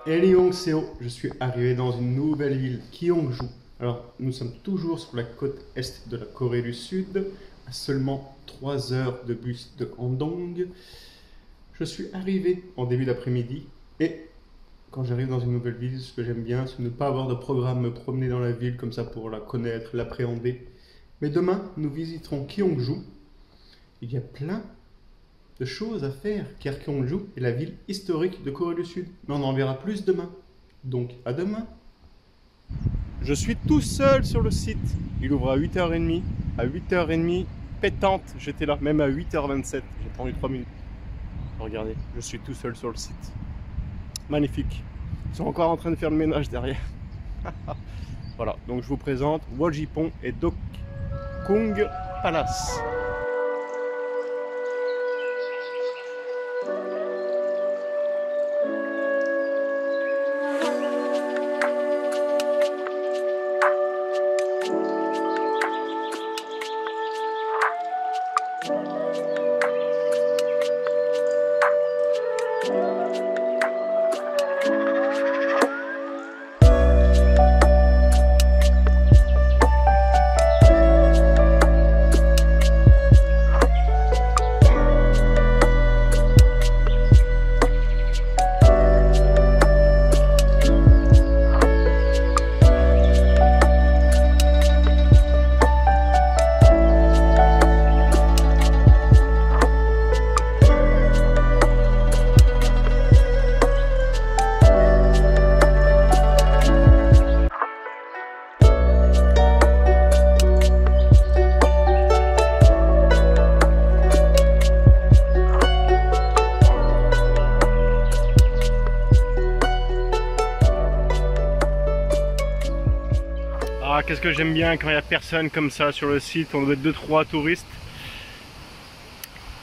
Annyeonghaseyo, je suis arrivé dans une nouvelle ville, Gyeongju. Alors, nous sommes toujours sur la côte est de la Corée du Sud, à seulement 3 heures de bus de Handong. Je suis arrivé en début d'après-midi et quand j'arrive dans une nouvelle ville, ce que j'aime bien, c'est ne pas avoir de programme, me promener dans la ville comme ça pour la connaître, l'appréhender. Mais demain, nous visiterons Gyeongju. Il y a plein de choses à faire, car Gyeongju est la ville historique de Corée du Sud. Mais on en verra plus demain. Donc, à demain. Je suis tout seul sur le site. Il ouvre à 8h30. À 8h30, pétante, j'étais là. Même à 8h27. J'ai attendu 3 minutes. Regardez, je suis tout seul sur le site. Magnifique. Ils sont encore en train de faire le ménage derrière. Voilà, donc je vous présente Woljipong et Dokgung Palace. Ah, qu'est-ce que j'aime bien quand il n'y a personne comme ça sur le site, on doit être 2-3 touristes.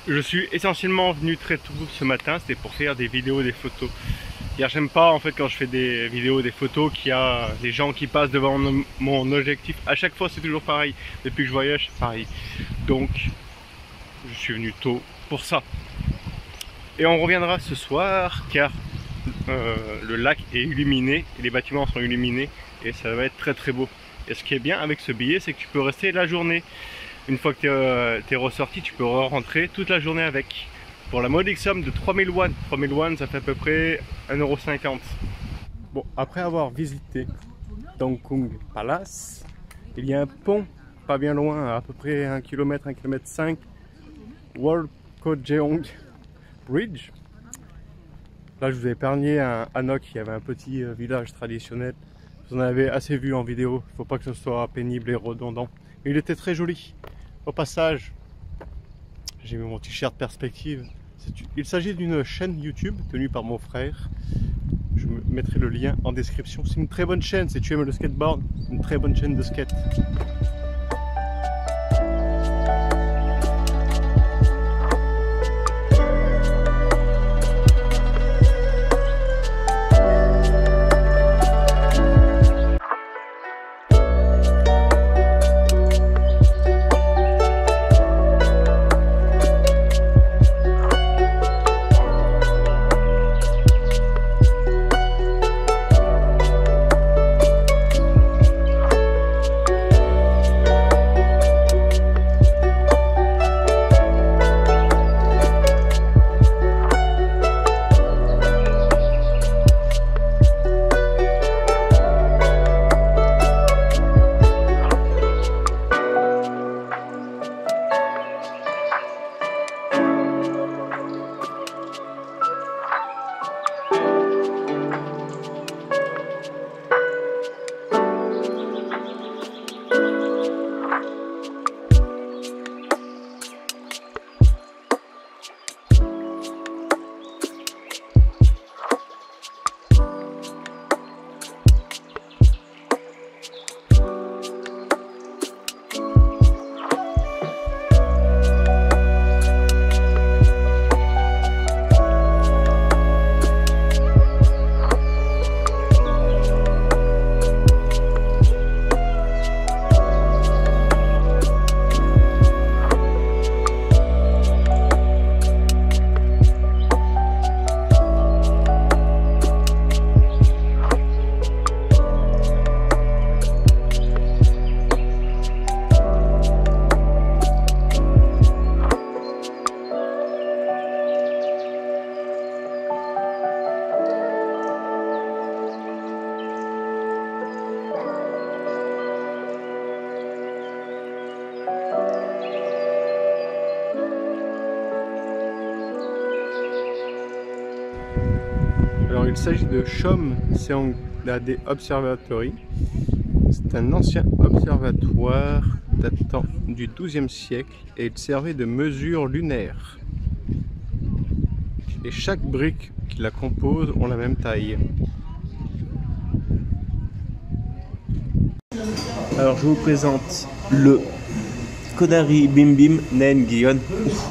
Je suis essentiellement venu très tôt ce matin, c'était pour faire des vidéos, des photos. Car j'aime pas en fait quand je fais des vidéos, des photos, qu'il y a des gens qui passent devant mon objectif. À chaque fois c'est toujours pareil, depuis que je voyage c'est pareil. Donc je suis venu tôt pour ça. Et on reviendra ce soir car le lac est illuminé, les bâtiments sont illuminés et ça va être très très beau. Et ce qui est bien avec ce billet, c'est que tu peux rester la journée. Une fois que tu es ressorti, tu peux rentrer toute la journée avec. Pour la modique somme de 3000 won. 3000 won, ça fait à peu près 1,50 €. Bon, après avoir visité Dokgung Palace, il y a un pont pas bien loin, à peu près 1 km, 1,5 km, Wolkojeong Bridge. Là, je vous ai épargné un Hanok, il y avait un petit village traditionnel. Vous en avez assez vu en vidéo, il ne faut pas que ce soit pénible et redondant. Mais il était très joli. Au passage, j'ai mis mon t-shirt perspective. Il s'agit d'une chaîne YouTube tenue par mon frère. Je mettrai le lien en description. C'est une très bonne chaîne, si tu aimes le skateboard, une très bonne chaîne de skate. Alors il s'agit de Chom Seongdade Observatory. C'est un ancien observatoire datant du XIIe siècle et il servait de mesure lunaire. Et chaque brique qui la compose ont la même taille. Alors je vous présente le Kodari Bim Bim Naen Gyeon.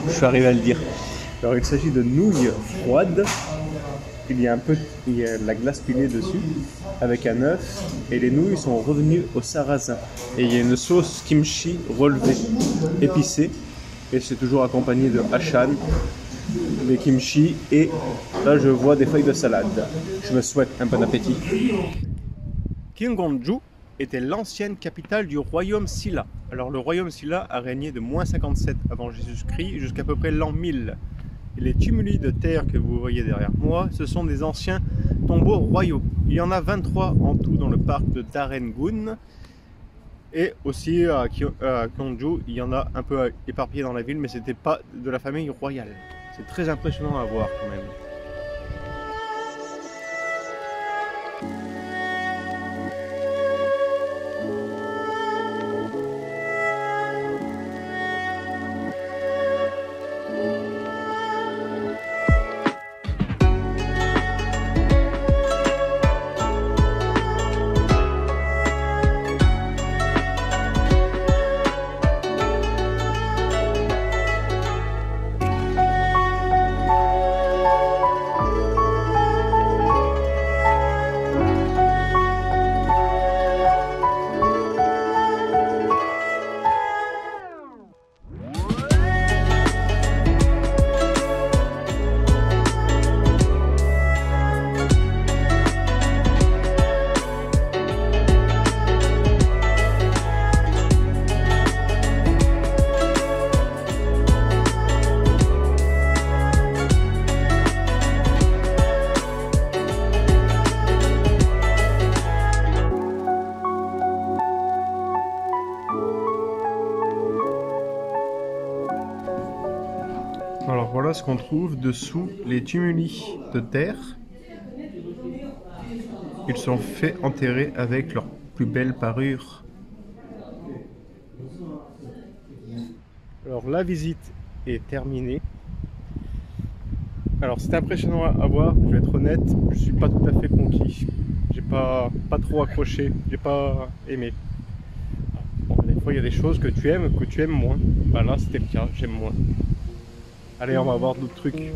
Je suis arrivé à le dire. Alors il s'agit de nouilles froides. Il y a la glace pilée dessus avec un œuf et les nouilles sont revenues au sarrasin. Et il y a une sauce kimchi relevée, épicée, et c'est toujours accompagné de hachan, des kimchi, et là je vois des feuilles de salade. Je me souhaite un bon appétit. Gyeongju était l'ancienne capitale du royaume Silla. Alors le royaume Silla a régné de -57 avant Jésus-Christ jusqu'à peu près l'an 1000. Et les tumuli de terre que vous voyez derrière moi, ce sont des anciens tombeaux royaux. Il y en a 23 en tout dans le parc de Darengun. Et aussi à Gyeongju, il y en a un peu éparpillés dans la ville, mais ce n'était pas de la famille royale. C'est très impressionnant à voir quand même. Alors voilà ce qu'on trouve dessous les tumuli de terre. Ils sont faits enterrer avec leur plus belle parure. Alors la visite est terminée. Alors c'est impressionnant à voir, je vais être honnête, je suis pas tout à fait conquis. J'ai pas trop accroché, j'ai pas aimé. Bon, des fois il y a des choses que tu aimes moins. Bah là c'était le cas, j'aime moins. Allez, on va voir d'autres trucs.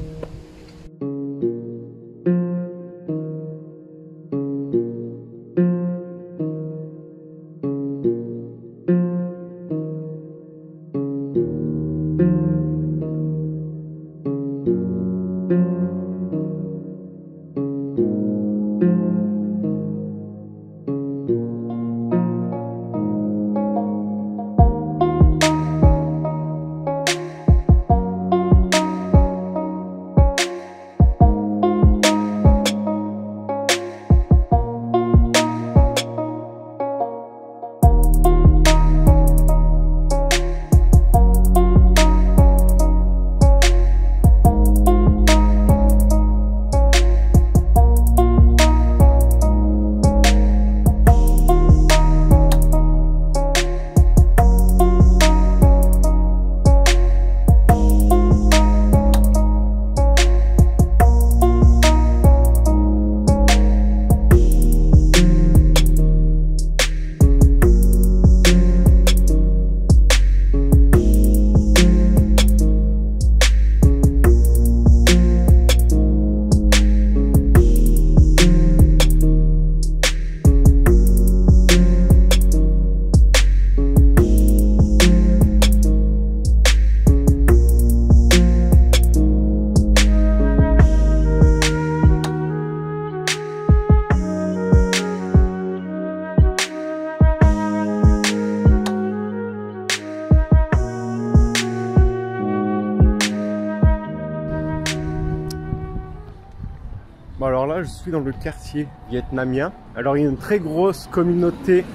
Bon alors là je suis dans le quartier vietnamien. Alors il y a une très grosse communauté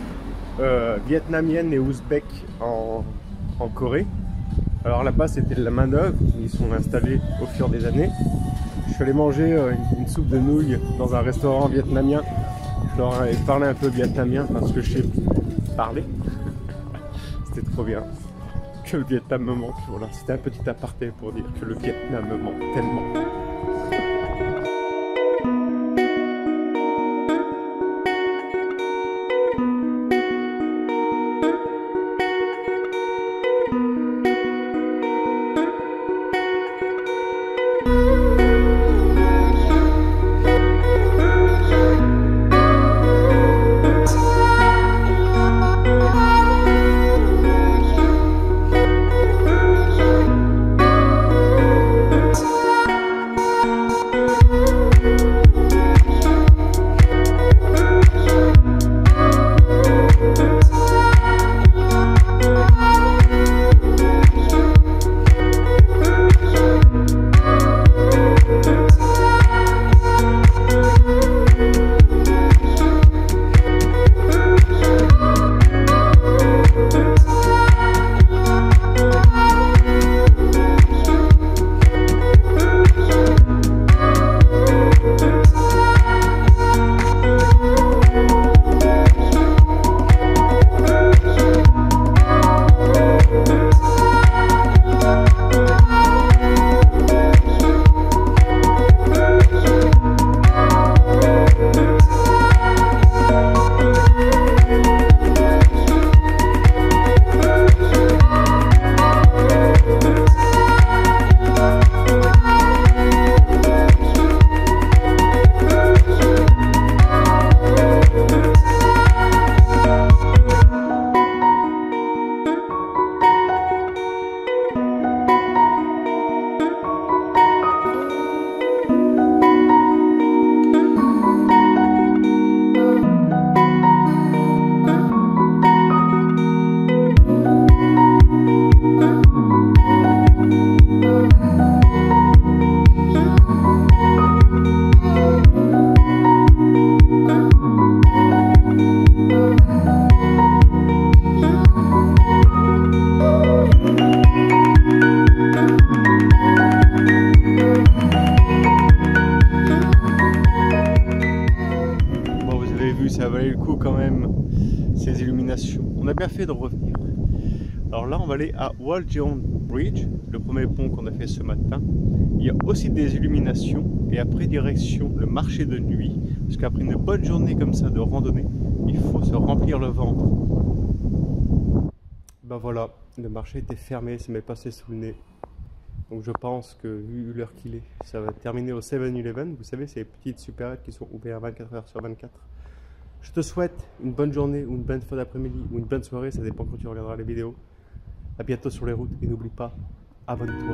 vietnamienne et ouzbèque en Corée. Alors là-bas c'était de la main d'œuvre, ils sont installés au fur des années. Je suis allé manger une soupe de nouilles dans un restaurant vietnamien. Je leur ai parlé un peu vietnamien parce que je sais parler. C'était trop bien. Que le Vietnam me manque. Voilà, c'était un petit aparté pour dire que le Vietnam me manque tellement. Ça valait le coup quand même, ces illuminations. On a bien fait de revenir. Alors là, on va aller à Waljeon Bridge, le premier pont qu'on a fait ce matin. Il y a aussi des illuminations et après direction le marché de nuit. Parce qu'après une bonne journée comme ça de randonnée, il faut se remplir le ventre. Ben voilà, le marché était fermé, ça m'est passé sous le nez. Donc je pense que vu l'heure qu'il est, ça va terminer au 7-Eleven. Vous savez, ces petites supérettes qui sont ouvertes 24 heures sur 24. Je te souhaite une bonne journée ou une bonne fin d'après-midi ou une bonne soirée, ça dépend quand tu regarderas les vidéos. A bientôt sur les routes et n'oublie pas, abonne-toi.